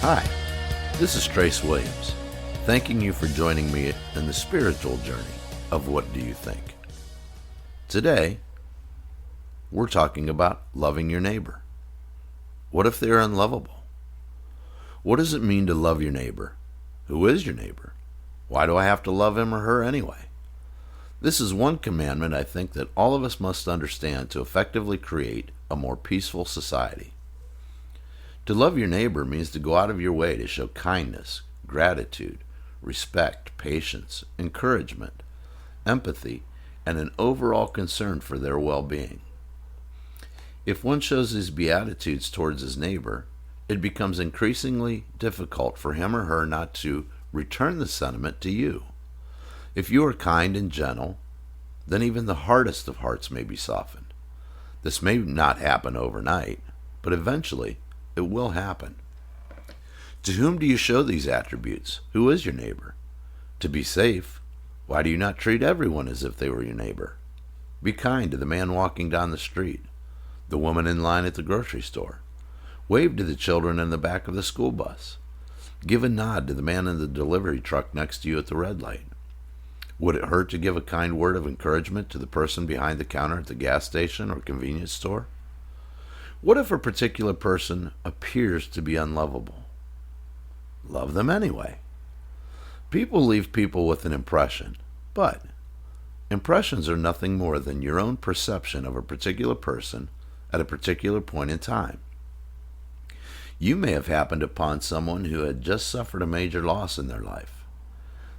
Hi, this is Trace Williams, thanking you for joining me in the spiritual journey of What Do You Think? Today, we're talking about loving your neighbor. What if they're unlovable? What does it mean to love your neighbor? Who is your neighbor? Why do I have to love him or her anyway? This is one commandment I think that all of us must understand to effectively create a more peaceful society. To love your neighbor means to go out of your way to show kindness, gratitude, respect, patience, encouragement, empathy, and an overall concern for their well-being. If one shows these beatitudes towards his neighbor, it becomes increasingly difficult for him or her not to return the sentiment to you. If you are kind and gentle, then even the hardest of hearts may be softened. This may not happen overnight, but eventually it will happen. To whom do you show these attributes? Who is your neighbor? To be safe, why do you not treat everyone as if they were your neighbor? Be kind to the man walking down the street, the woman in line at the grocery store. Wave to the children in the back of the school bus. Give a nod to the man in the delivery truck next to you at the red light. Would it hurt to give a kind word of encouragement to the person behind the counter at the gas station or convenience store? What if a particular person appears to be unlovable? Love them anyway. People leave people with an impression, but impressions are nothing more than your own perception of a particular person at a particular point in time. You may have happened upon someone who had just suffered a major loss in their life.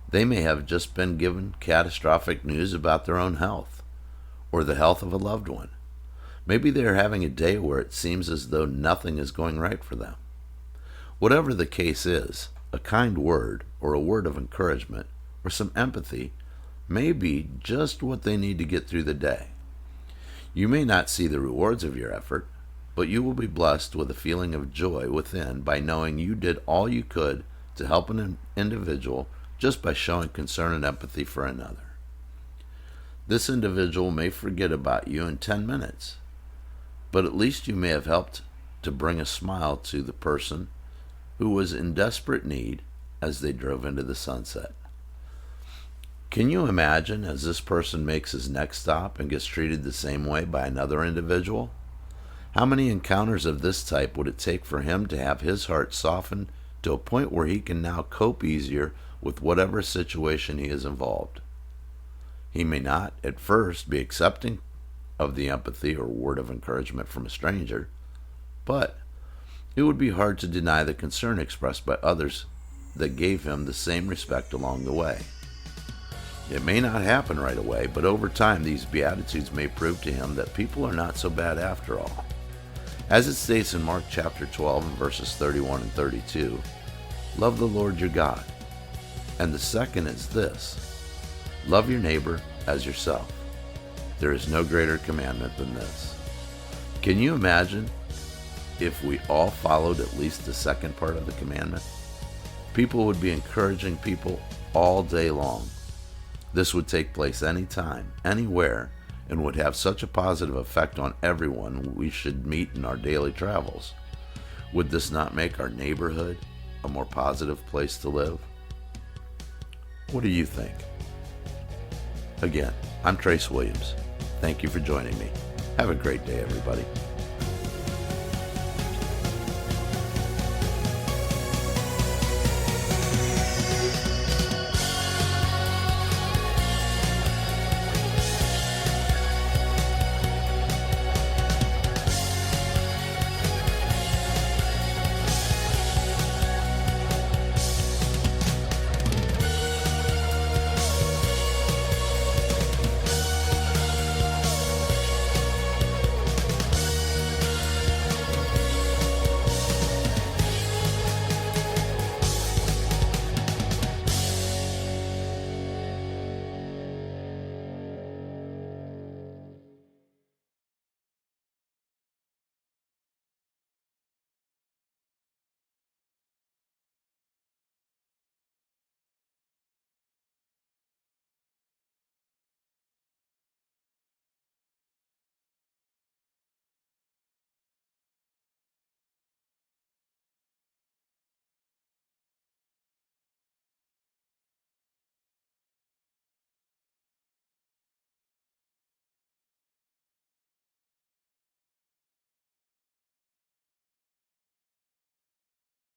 They may have just been given catastrophic news about their own health, or the health of a loved one. Maybe they are having a day where it seems as though nothing is going right for them. Whatever the case is, a kind word, or a word of encouragement, or some empathy may be just what they need to get through the day. You may not see the rewards of your effort, but you will be blessed with a feeling of joy within by knowing you did all you could to help an individual just by showing concern and empathy for another. This individual may forget about you in 10 minutes, but at least you may have helped to bring a smile to the person who was in desperate need as they drove into the sunset. Can you imagine as this person makes his next stop and gets treated the same way by another individual? How many encounters of this type would it take for him to have his heart softened to a point where he can now cope easier with whatever situation he is involved? He may not, at first, be accepting of the empathy or word of encouragement from a stranger, but it would be hard to deny the concern expressed by others that gave him the same respect along the way. It may not happen right away, but over time these beatitudes may prove to him that people are not so bad after all. As it states in Mark chapter 12 and verses 31 and 32, love the Lord your God. And the second is this, love your neighbor as yourself. There is no greater commandment than this. Can you imagine if we all followed at least the second part of the commandment? People would be encouraging people all day long. This would take place anytime, anywhere, and would have such a positive effect on everyone we should meet in our daily travels. Would this not make our neighborhood a more positive place to live? What do you think? Again, I'm Trace Williams. Thank you for joining me. Have a great day, everybody.